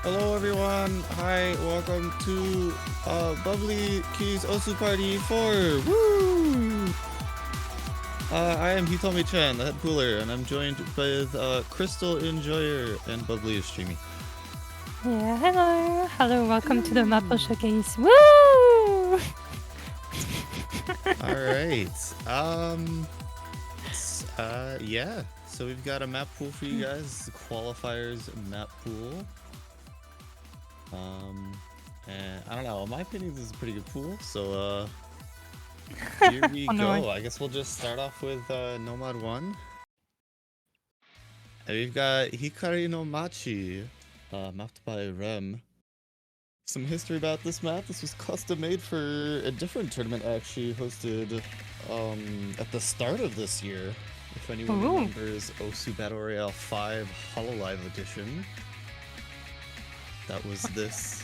Hello everyone. Hi, welcome to Bubbly Keys Osu Party 4. Woo! I am Hitomi Chan, the head cooler, and I'm joined with Crystal Enjoyer and Bubbly is streaming. Yeah, hello. Hello, welcome to the Mappool showcase. Woo! Alright. Yeah. So we've got a map pool for you guys. The Qualifiers map pool. And I don't know, in my opinion this is a pretty good pool, so here we go. I guess we'll just start off with Nomad 1. And we've got Hikari no Machi, mapped by Rem. Some history about this map. This was custom made for a different tournament actually hosted at the start of this year. If anyone remembers Osu Battle Royale 5 Hololive Edition. That was this.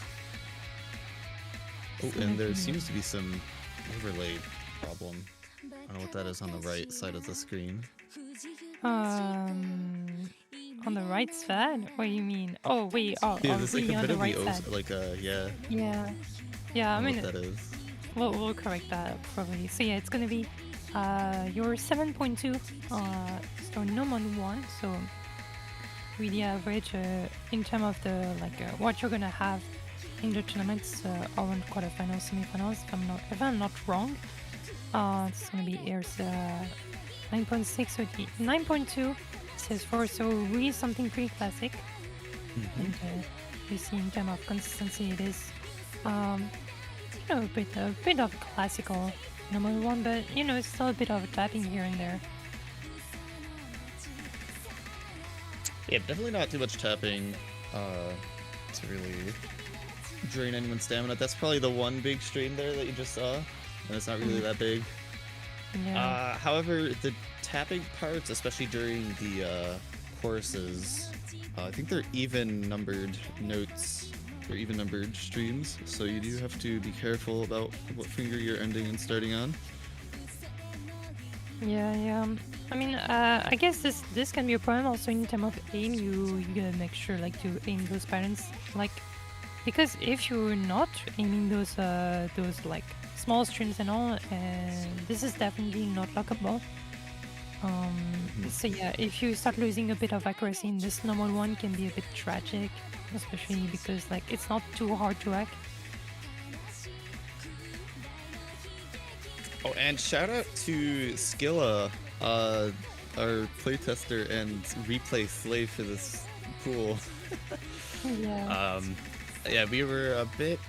Oh, and there seems to be some overlay problem. I don't know what that is on the right side of the screen. On the right side? What do you mean? Oh, wait. Oh, yeah, there's like a bit on the of right the side. like Yeah. Yeah, I mean, what that is. We'll correct that probably. So yeah, it's gonna be your 7.2 so Nomad 1. So really average in terms of the what you're gonna have in the tournaments around quarterfinals, semifinals. If I'm not wrong, it's gonna be here's 9.6 so 9.2 says 4, so really something pretty classic. And you see in terms of consistency, it is a bit of classical number 1, but it's still a bit of tapping here and there. Yeah, definitely not too much tapping to really drain anyone's stamina. That's probably the one big stream there that you just saw, and it's not really that big. Yeah. However, the tapping parts, especially during the choruses, I think they're even numbered notes. They're even numbered streams, so you do have to be careful about what finger you're ending and starting on. Yeah. I mean, I guess this can be a problem also in terms of aim. You gotta make sure to aim those patterns, because if you're not aiming those small streams and all, this is definitely not lockable. So yeah, if you start losing a bit of accuracy in this normal one, can be a bit tragic, especially because it's not too hard to hack. Oh, and shout out to Skilla, our playtester and replay slave for this pool. Yeah. Yeah, we were a bit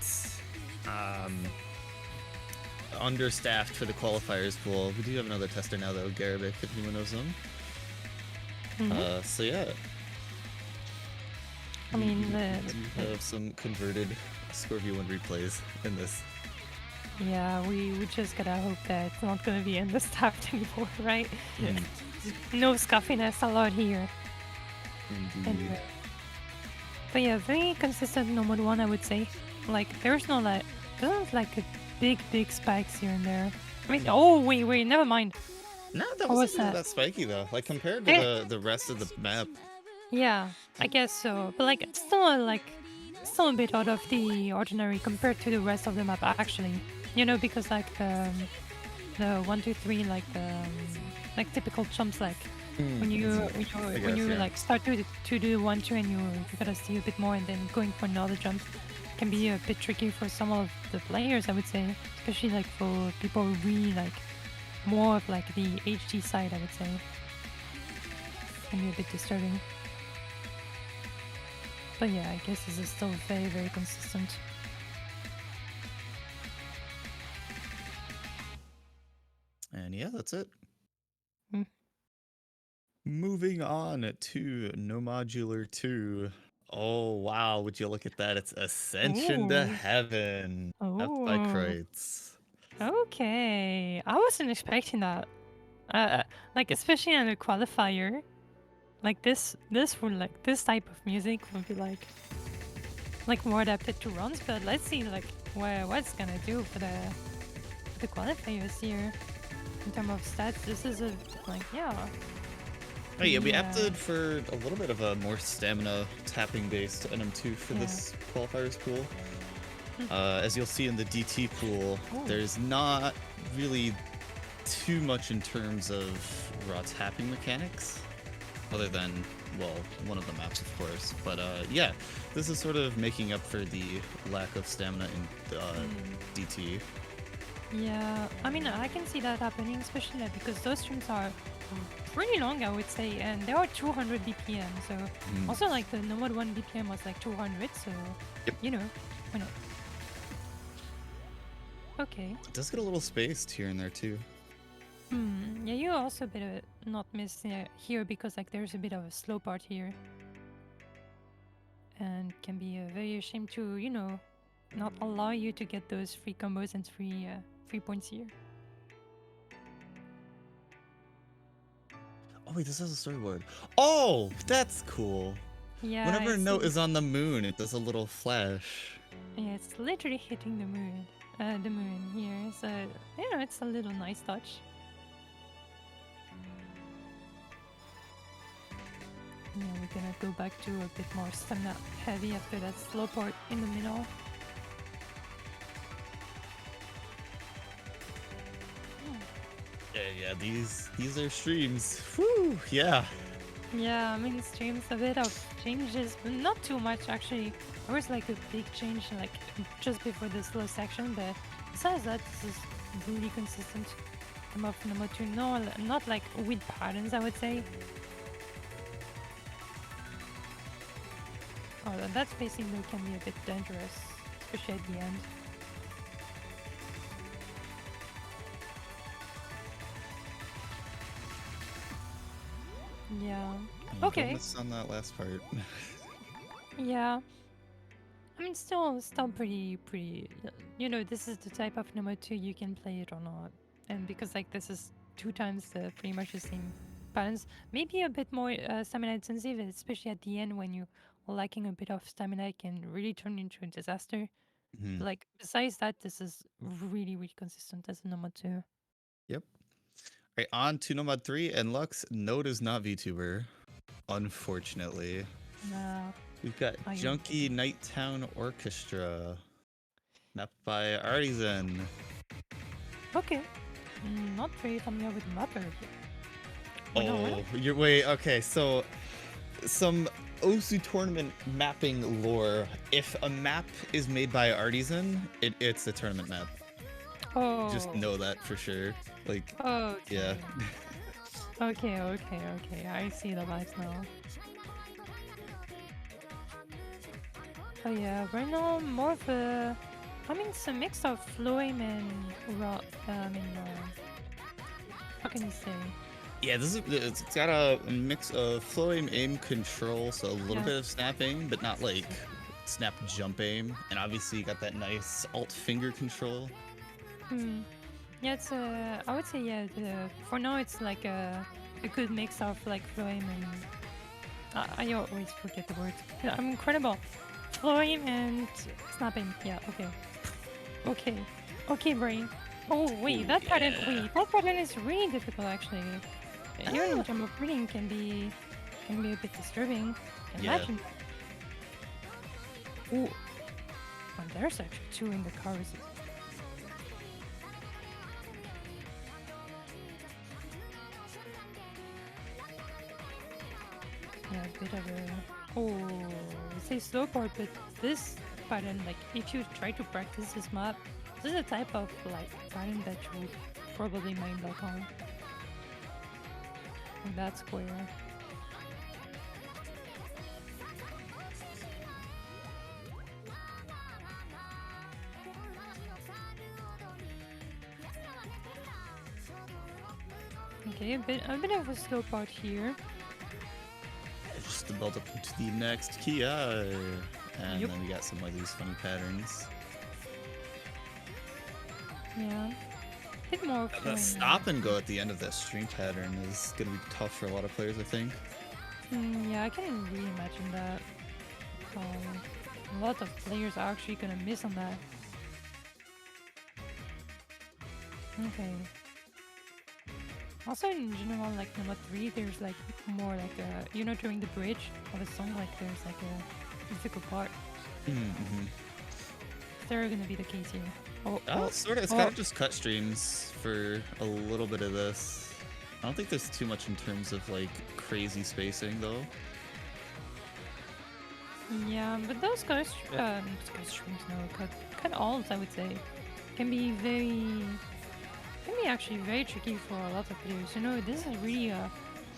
understaffed for the qualifiers pool. We do have another tester now though, Garabik, if anyone knows him. So yeah. I mean, we have some converted Scorpio 1 replays in this. Yeah, we just gotta hope that it's not gonna be understaffed anymore, right? No scuffiness allowed here. Indeed. But yeah, very consistent Nomad 1, I would say. There's no doesn't a big spikes here and there. I mean, oh wait, never mind. No, that wasn't that spiky though. Compared to the rest of the map. Yeah, I guess so. But it's still a bit out of the ordinary compared to the rest of the map actually. Because the 1, 2, 3 typical jumps when you start to do 1, 2 and you gotta see a bit more and then going for another jump can be a bit tricky for some of the players, I would say, especially for people who really more of the HD side, I would say. Can be a bit disturbing. But yeah, I guess this is still very consistent. And yeah, that's it. Moving on to No Modular 2. Oh wow, would you look at that? It's Ascension to Heaven. Mapped by Kreutz. Okay. I wasn't expecting that. Especially on a qualifier. This type of music would be more adapted to runs, but let's see what it's gonna do for the qualifiers here. In terms of stats, this is yeah. Oh yeah, we Yeah. opted for a little bit of a more stamina tapping based NM2 for this qualifiers pool. As you'll see in the DT pool, there's not really too much in terms of raw tapping mechanics, other than, well, one of the maps, of course. But yeah, this is sort of making up for the lack of stamina in DT. Yeah, I mean, I can see that happening, especially like, because those streams are pretty long, I would say, and they are 200 BPM. So also like the normal 1 BPM was like 200, so you know, why not? Okay. It does get a little spaced here and there too. Yeah, you also a bit of not miss here because like there's a bit of a slow part here, and can be very ashamed to not allow you to get those free combos and free points here. Oh wait, this has a storyboard. Oh, that's cool. Yeah. Whenever a note is on the moon, it does a little flash. Yeah, it's literally hitting the moon. Here, so it's a little nice touch. Yeah, we're gonna go back to a bit more stamina heavy after that slow part in the middle. Yeah, these are streams. Whew, yeah. Yeah, mini streams, a bit of changes, but not too much actually. There was like a big change like just before the slow section, but besides that, this is really consistent. Number two, no, not like with patterns, I would say. Oh, that spacing though can be a bit dangerous, especially at the end. Yeah. Okay. Don't on that last part. Yeah. I mean, still pretty. This is the type of number 2 you can play it or not, and because like this is 2 times pretty much the same patterns, maybe a bit more stamina intensive, especially at the end when you are lacking a bit of stamina, it can really turn into a disaster. Like besides that, this is really consistent as a number 2. Yep. Right, on to Nomad 3, and Lux, Node is not VTuber, unfortunately. Nah. We've got Junkie Nighttown Orchestra, mapped by Artisan. Okay. Not very familiar with Mappool. Wait, okay, so some Osu tournament mapping lore. If a map is made by Artisan, it's a tournament map. Oh. Just know that for sure. Like, yeah. Okay. I see the vibes now. Oh yeah, right now more of a... I mean, it's a mix of Floim and raw... how can you say? Yeah, it's got a mix of flow aim control, so a little bit of snap aim, but not like snap jump aim. And obviously you got that nice alt finger control. Yeah, it's I would say for now it's like a good mix of like flow aim and I always forget the words. I'm incredible. Flow aim and snap aim. Yeah, okay, brain. Oh wait, that pattern is really difficult actually. Even jump reading can be a bit disturbing. Imagine. Oh, there's actually 2 in the cars. Yeah, a bit of a say slow part, but this pattern, like if you try to practice this map, this is a type of like pattern that you would probably mind block on. That square. Okay, a bit of a slow part here. Just to build up to the next key, and then we got some of these funny patterns. Yeah. Bit more the stop and go at the end of that string pattern is gonna be tough for a lot of players, I think. Yeah, I can really imagine that. A lot of players are actually gonna miss on that. Okay. Also, in general, like number 3, there's like more like during the bridge of a song, like there's like a difficult part. Mm-hmm. Is there gonna be the case here? Sort of. It's kind of just cut streams for a little bit of this. I don't think there's too much in terms of like crazy spacing though. Yeah, but those cut streams, no, cut alls, I would say, can be actually very tricky for a lot of players. You know, this is really a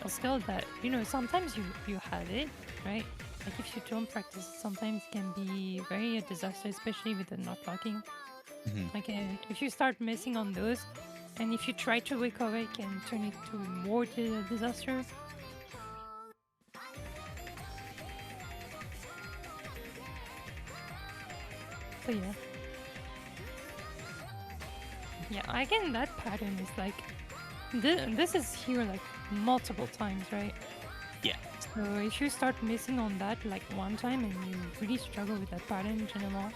skill that, sometimes you have it, right? Like if you don't practice, sometimes it can be very a disaster, especially with the not locking. Like if you start missing on those, and if you try to recover, it can turn it to more disaster. So yeah. Yeah, again, that pattern is like, this is here like multiple times, right? Yeah. So if you start missing on that like one time and you really struggle with that pattern in general,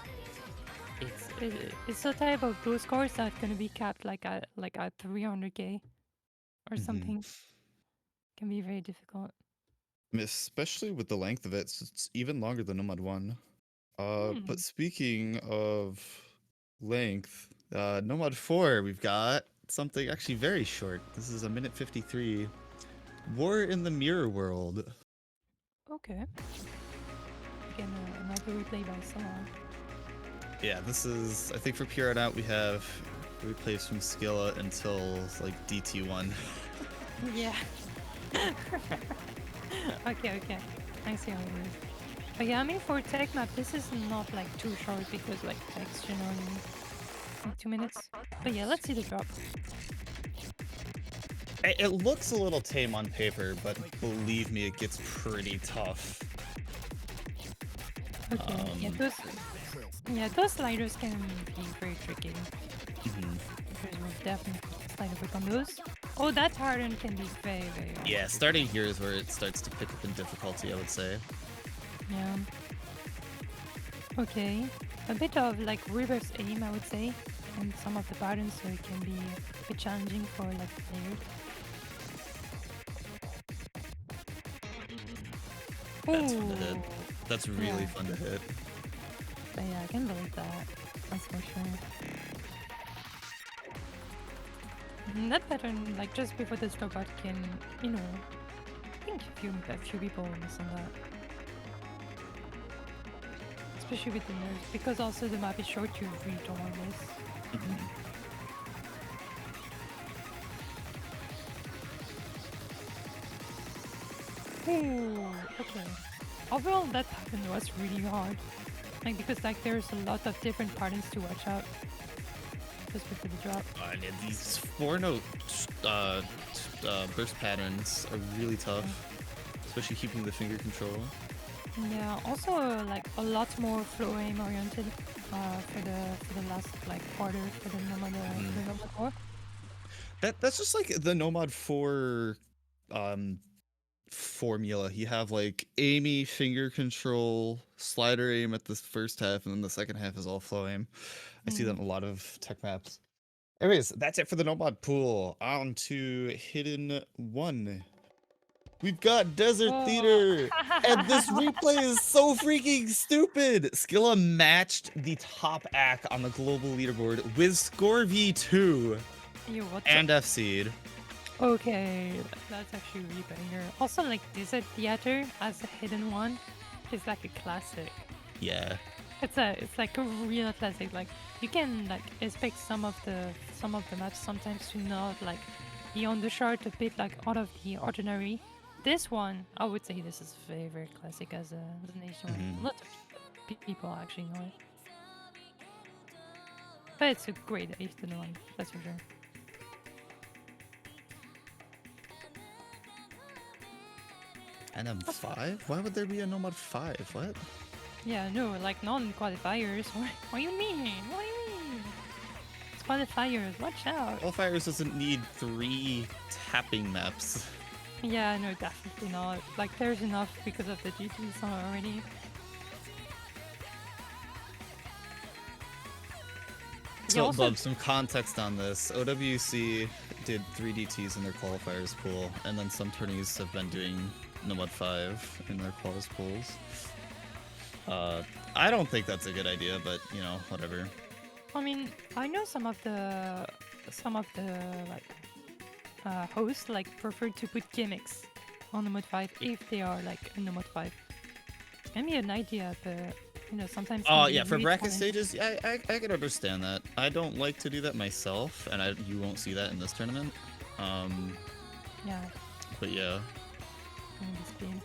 it's the type of those scores that's gonna be capped like at 300k or something. Can be very difficult. Especially with the length of it, it's even longer than Nomad 1. But Hmm. speaking of length, Nomad 4, we've got something actually very short. This is 1:53. War in the Mirror World. Okay. Again, another replay by someone. Yeah, this is, I think for Pure Out, we have replays from Skilla until like DT1. Yeah. Okay. I see how it is. But yeah, I mean for tech map, this is not like too short because like text generally like 2 minutes. But yeah, let's see the drop. It looks a little tame on paper, but believe me, it gets pretty tough. Okay, those sliders can be very tricky. Because we'll definitely slide a bit on those. Oh, that harden can be very, very hard. Yeah, starting here is where it starts to pick up in difficulty, I would say. Yeah. Okay. A bit of like reverse aim, I would say, on some of the patterns, so it can be a bit challenging for like players. That's fun to hit. That's really fun to hit. But yeah, I can believe that. That's for sure. And that pattern, like just before the stop out, can, I think a few people will miss on that. Especially with the nerves, because also the map is short, you really don't want to miss. Ooh, okay. Overall, that pattern was really hard. Like, because like there's a lot of different patterns to watch out. Just before the drop. And these 4-note burst patterns are really tough, especially keeping the finger control. Yeah, also like a lot more flow aim oriented for the last like quarter for the Nomad 4. That's just like the Nomad 4 formula. You have like aimy finger control, slider aim at the first half, and then the second half is all flow aim. I see that in a lot of tech maps. Anyways, that's it for the Nomad pool. On to Hidden 1. We've got Desert Theater, and this replay is so freaking stupid. Skilla matched the top act on the global leaderboard with score V2 and F-Seed. Okay, that's actually really banger. Also, like Desert Theater as a hidden one is like a classic. Yeah. It's like a real classic. Like you can like expect some of the maps sometimes to not like be on the chart a bit like out of the ordinary. This one, I would say this is very, very classic as a nation. A lot of people actually know it. But it's a great hidden one, that's for sure. And M5? Why would there be a Nomad 5? What? Yeah, no, like non-qualifiers. What do you mean? What do you mean? It's qualifiers, watch out. Qualifiers doesn't need 3 tapping maps. Yeah, no, definitely not. Like, there's enough because of the GT song already. He So, also Bub, some context on this. OWC did 3DTs in their qualifiers pool, and then some tourneys have been doing Nomad 5 in their quals pools. I don't think that's a good idea, but, you know, whatever. I mean, I know some of the like hosts like prefer to put gimmicks on the mod 5 if they are like in the mod 5. It can be an idea, but you know sometimes. Oh, can be yeah, for really bracket challenging. stages, yeah, I can understand that. I don't like to do that myself, and you won't see that in this tournament. Yeah, But yeah. in this game.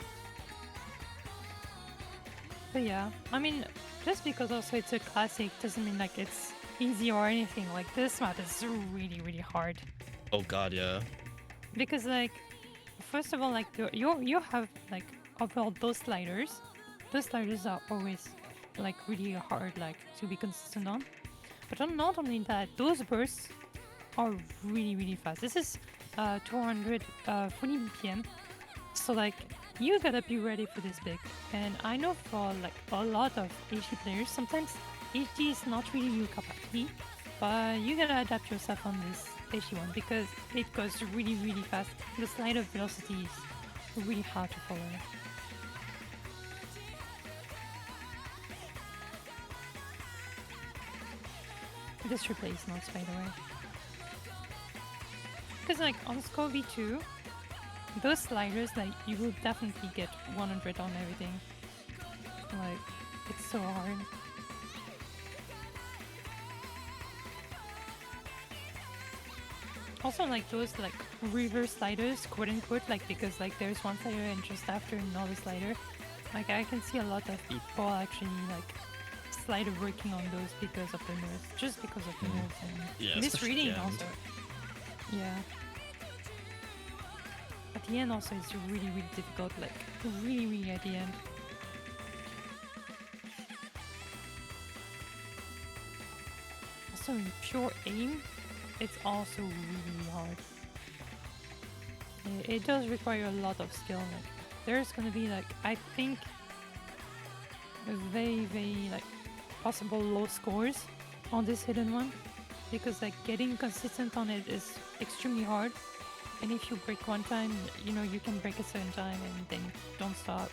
But yeah, I mean, just because also it's a classic doesn't mean like it's easy or anything. Like this map is really really hard Oh god, yeah. because like first of all like you have like overall those sliders. Those sliders are always like really hard like to be consistent on. But not only that, those bursts are really really fast. This is 240 BPM, so like you gotta be ready for this big. And I know for like a lot of HD players, sometimes HD is not really your cup of tea, but you gotta adapt yourself on this HD one because it goes really really fast. The slider velocity is really hard to follow. This replay is not, by the way. Because like on Score V2, those sliders, like you will definitely get 100 on everything. Like, it's so hard. Also like those like reverse sliders, quote unquote, like because like there's one slider and just after another slider. Like I can see a lot of people actually like slider working on those because of the nerves, just because of the nerves and Yeah, misreading especially also. Yeah. At the end also it's really really difficult, like really really at the end. Also in pure aim, it's also really hard. It does require a lot of skill. Like there's gonna be like I think very very like possible low scores on this hidden one because like getting consistent on it is extremely hard. And if you break one time, you know you can break a certain time and then don't stop.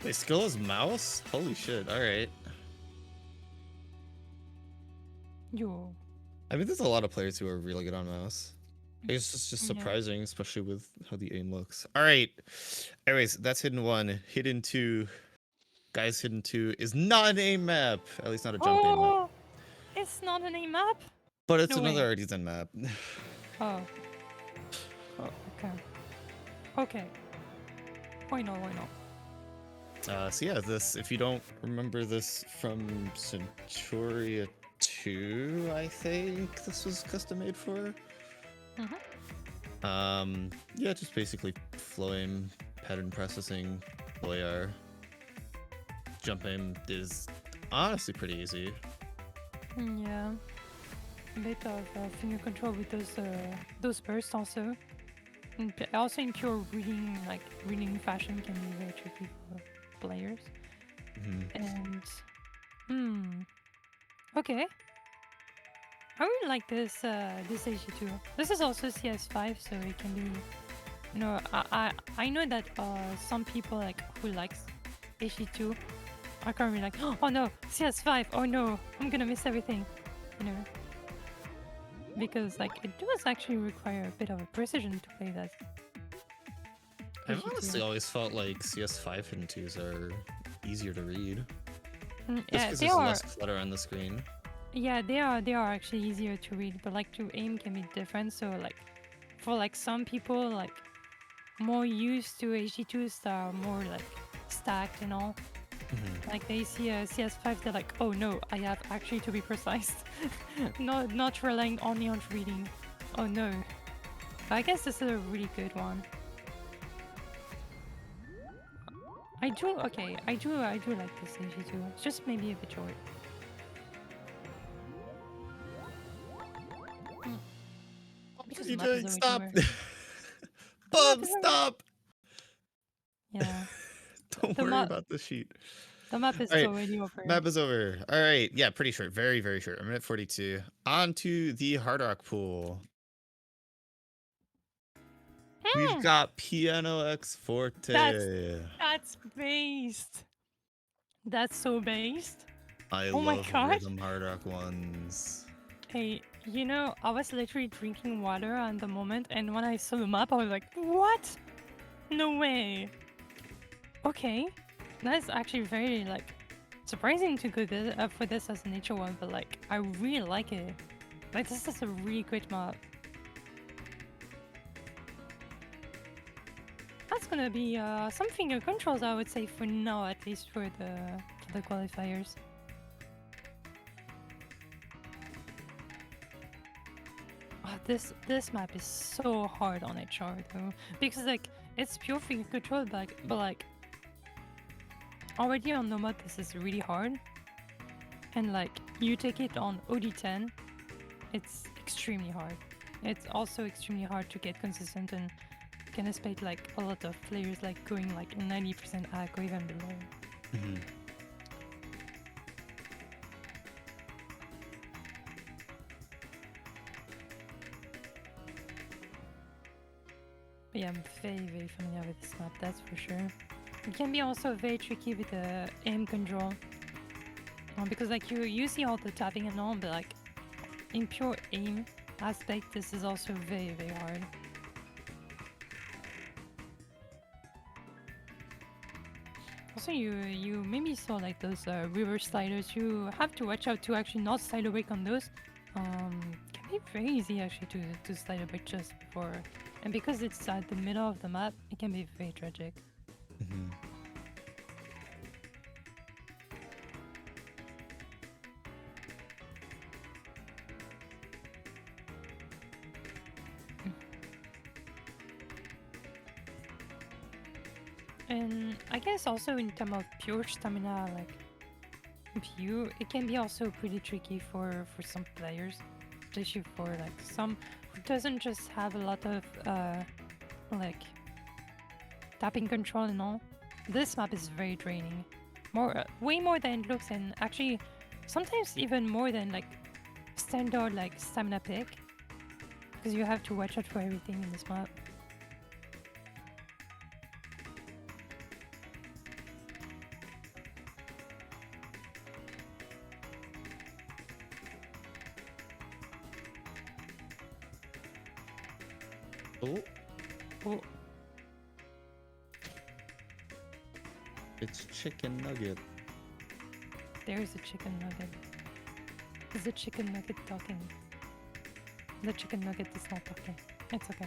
Wait, skill is mouse? Holy shit, alright. Yo. I mean, there's a lot of players who are really good on mouse. It's just Yeah. surprising, especially with how the aim looks. Alright. Anyways, that's hidden 1. Hidden 2. Guys, hidden 2 is not an aim map. At least not a jump aim map. Oh, it's not an aim map? But it's No another way. artisan map. Oh. Oh, okay. Okay. Why not? Why not? So yeah, this, if you don't remember this from Centuria 2, I think this was custom made for. Yeah, just basically flow aim, pattern processing, OAR. Jump aim is honestly pretty easy. Yeah. A bit of finger control with those bursts also. And also in pure reading, like reading fashion can be very tricky for players. And okay. I really like this this AG2. This is also CS5, so it can be. You know, I know that some people like who likes AG2 are currently like, oh no, CS5, oh no, I'm gonna miss everything. You know, because like it does actually require a bit of a precision to play that. I've AG2. honestly always felt like CS5 hidden 2s are easier to read. Just Yeah, because they there's are. less clutter on the screen. Yeah, they are actually easier to read, but like to aim can be different. So like for like some people like more used to HG2s that are more like stacked and all. Like they see a CS5, they're like, oh no, I have actually to be precise, not relying only on reading. Oh no. But I guess this is a really good one. I do like this HG2. It's just maybe a bit short. Because the map is already Stop! where- Bub, stop! Yeah. Don't The worry map. about the sheet. The map is All right, already over. map is over. All right, yeah, pretty short, very, very short. I'm at 42. On to the Hard Rock pool. We've got Piano X Forte. That's based. That's so based. I Oh my love god. rhythm Hard Rock ones. Hey, you know, I was literally drinking water at the moment, and when I saw the map, I was like, what? No way. Okay. That's actually very, like, surprising to go for this as a nature one, but, like, I really like it. Like, this is a really great map. That's gonna be some finger controls, I would say, for now, at least for the qualifiers. Oh, this map is so hard on HR though, because like it's pure finger control, but like already on Nomad this is really hard, and like you take it on OD10, it's extremely hard. It's also extremely hard to get consistent and can expect like a lot of players like going like 90% hack or even below. Mm-hmm. But yeah, I'm very familiar with this map, that's for sure. It can be also very tricky with the aim control. Because like you see all the tapping and all, but like in pure aim aspect, this is also very hard. Also, you maybe saw like those reverse sliders. You have to watch out to actually not slide away on those. Can be very easy actually to slide away just before, and because it's at the middle of the map, it can be very tragic. Mm-hmm. And I guess also in terms of pure stamina, like view, it can be also pretty tricky for some players, especially for like some who doesn't just have a lot of like tapping control and all. This map is very draining, way more than it looks, and actually sometimes even more than like standard like stamina pick, because you have to watch out for everything in this map. Oh, Oh, it's Chicken Nugget. there's a chicken nugget. Is the chicken nugget talking? The chicken nugget is not talking. It's okay.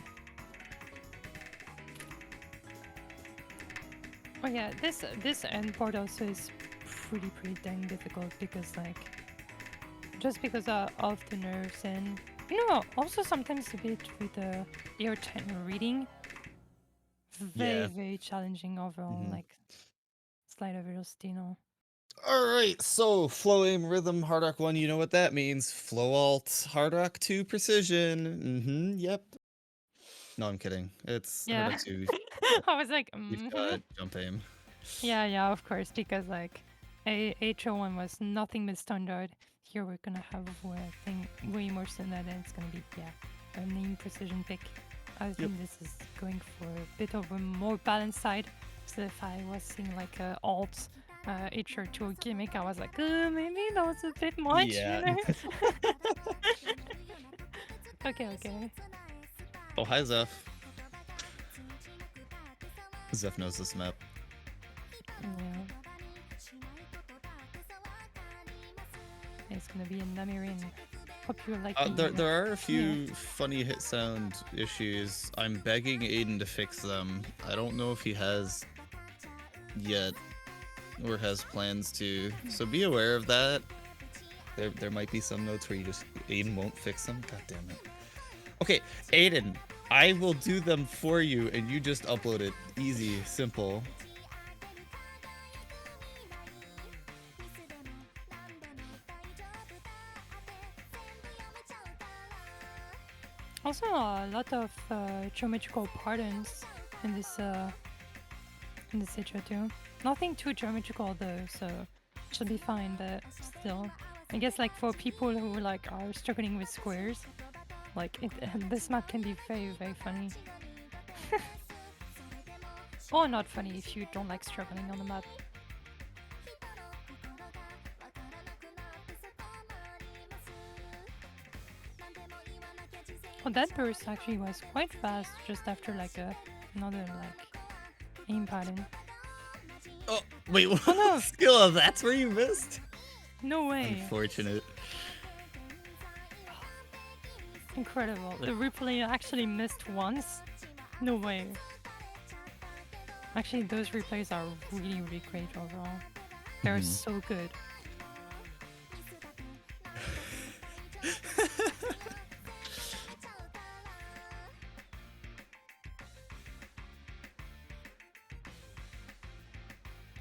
Oh yeah, this end part also is pretty dang difficult because like just because of the nerves and you know also sometimes a bit with the ear channel reading. Yeah. Very challenging overall, Mm-hmm. like slide of velocity, no. All right, so flow aim rhythm Hard Rock 1, you know what that means. Flow alt Hard Rock 2 precision. Mm-hmm, yep. No, I'm kidding. It's Hard Yeah. Rock 2. I was like, We've got jump aim. yeah, of course, because like HO1 was nothing but standard. Here we're gonna have I think way more standard, and it's gonna be a name precision pick. I think this is going for a bit of a more balanced side. So if I was seeing like a alt HR2 gimmick, I was like, maybe that was a bit much, Yeah. you know? Okay. Oh, hi, Zeph. Zeph knows this map. Yeah. It's gonna be a Namirin. Hope you like There are a few funny hit sound issues. I'm begging Aiden to fix them. I don't know if he has yet or has plans to. So be aware of that. There might be some notes where Aiden won't fix them. God damn it. Okay, Aiden, I will do them for you and you just upload it. Easy, simple. Also, a lot of geometrical patterns in this in the Citra too. Nothing too geometrical though, so it should be fine, but still. I guess like for people who like are struggling with squares, like this map can be very, very funny. Or not funny if you don't like struggling on the map. Oh, that burst actually was quite fast just after like another like aim pattern. Oh, wait, what? Oh no! Skill, that's where you missed? No way! Unfortunate. Incredible. The replay actually missed once? No way. Actually, those replays are really, really great overall. They're so good.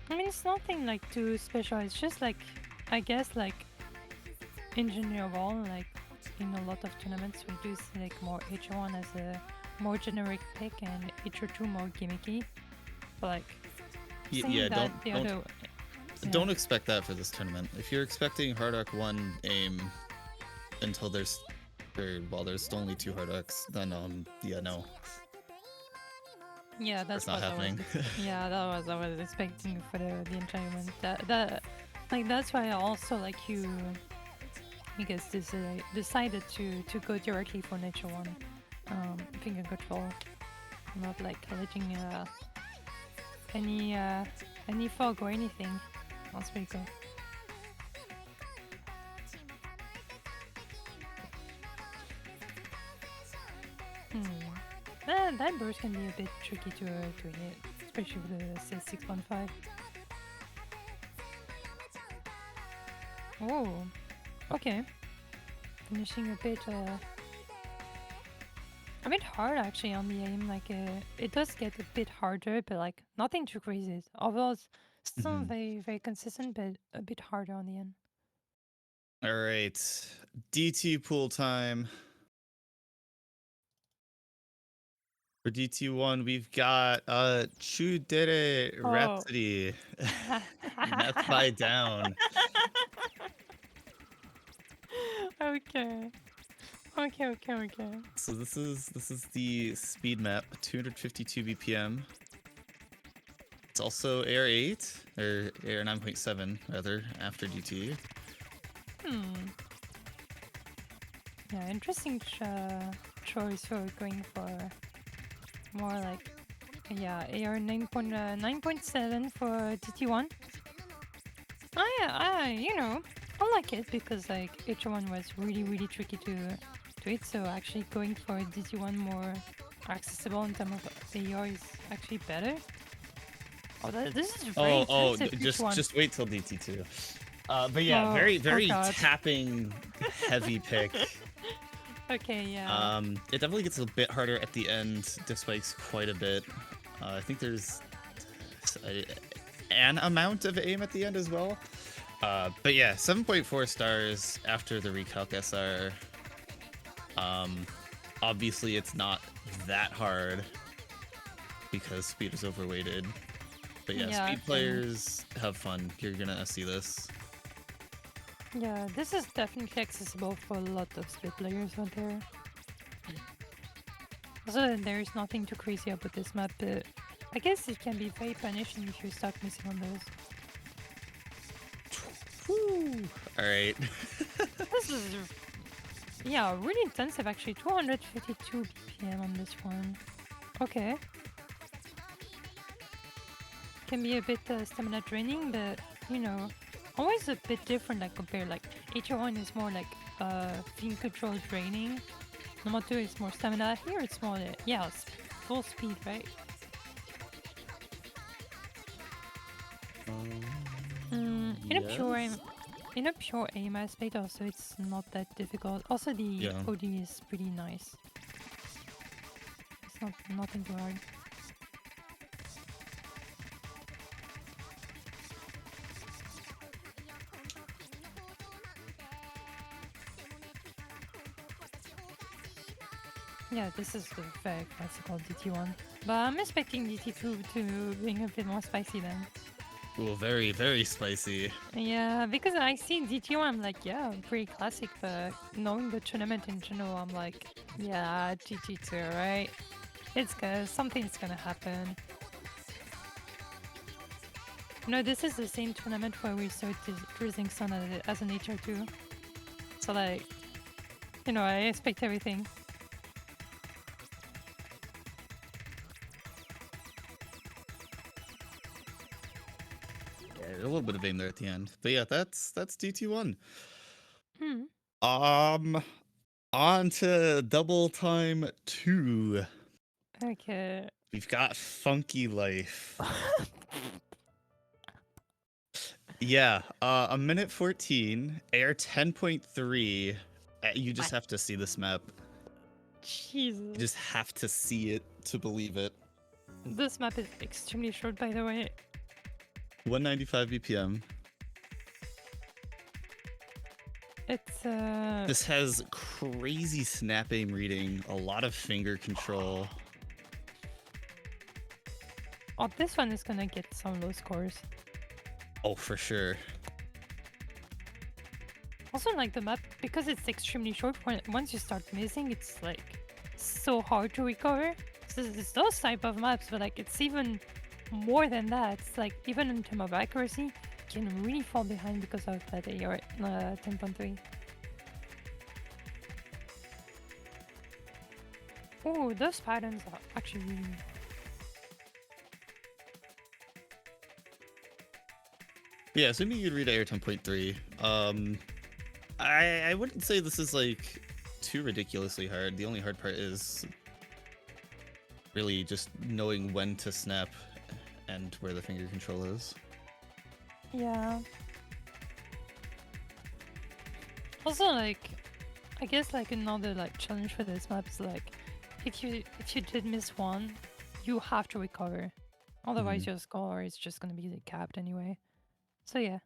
I mean, it's nothing like too special. It's just like, I guess like in general, like in a lot of tournaments, we do see like more H1 as a more generic pick and H2 more gimmicky. But like, Yeah, that don't expect that for this tournament. If you're expecting Hard Arc 1 aim until there's only 2 Hard Arcs, then yeah, no. Yeah, that's not happening. Yeah, that was I was expecting for the enchantment. That like that's why I also like I guess decided to go directly for Nature One, finger control, not like letting any fog or anything. That's pretty cool. That burst can be a bit tricky to hit, especially with the 6.5. Oh, okay. Finishing a bit hard actually on the aim. Like it does get a bit harder, but like nothing too crazy. Overall, it's still very, very consistent, but a bit harder on the end. All right, DT pool time. For DT1, we've got Chudere Rhapsody. Meth by down. Okay. So this is the speed map, 252 BPM. It's also AR8 or AR 9.7 rather after DT. Yeah, interesting choice for going for more like AR 9.7 for DT1. I like it because like H1 was really, really tricky to it, so actually going for DT1 more accessible in terms of AR is actually better. Oh, this is very intensive. Just wait till DT2. But yeah, very tapping heavy pick. Okay, yeah. It definitely gets a bit harder at the end. Spikes quite a bit. I think there's an amount of aim at the end as well. But yeah, 7.4 stars after the recalc SR. Obviously it's not that hard because speed is overweighted. But yeah, speed players have fun. You're gonna see this. Yeah, this is definitely accessible for a lot of speed players out there. Also, there is nothing too crazy about this map, but I guess it can be very punishing if you start missing on those. Woo. All right. This is really intensive actually. 252 BPM on this one. Okay. Can be a bit stamina draining, but always a bit different like compared. Like H1 is more like finger control draining. Number 2 is more stamina. Here it's more full speed, right? In a pure aim aspect also it's not that difficult. Also the OD is pretty nice. It's nothing too hard. Yeah, this is the very classical DT1. But I'm expecting DT2 to being a bit more spicy then. Well, very, very spicy. Yeah, because I see DT1, I'm like, yeah, pretty classic, but knowing the tournament in general, I'm like, yeah, GT2, right? It's good. Something's gonna happen. No, this is the same tournament where we saw Drizzling Sun as an HR2. So, like, you know, I expect everything. Yeah, a little bit of aim there at the end. But yeah, that's DT1. Hmm. On to double time 2. Okay. We've got Funky Life. Yeah, a minute 14, air 10.3. You just have to see this map. Jesus. You just have to see it to believe it. This map is extremely short, by the way. 195 BPM. It's This has crazy snap aim reading, a lot of finger control. Oh, this one is gonna get some low scores. Oh, for sure. Also, like the map, because it's extremely short, once you start missing, it's like so hard to recover. So it's those type of maps, but like it's even more than that. It's like even in terms of accuracy, you can really fall behind because of that AR 10.3. Oh, those patterns are actually really. Yeah, assuming you'd read air 10.3. I wouldn't say this is like too ridiculously hard. The only hard part is really just knowing when to snap and where the finger control is. Yeah. Also, like, I guess like another like challenge for this map is like, if you did miss one, you have to recover. Otherwise, your score is just gonna be capped anyway. So yeah.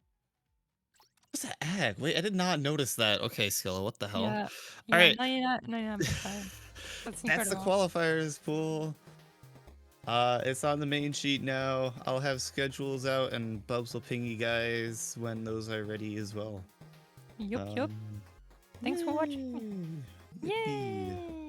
What's that ag? Wait, I did not notice that. Okay, Skilla, what the hell? Yeah. All right. 99.5. That's incredible. That's the qualifiers pool. It's on the main sheet now. I'll have schedules out and Bubs will ping you guys when those are ready as well. Yup. Thanks for watching. Yay! Yay!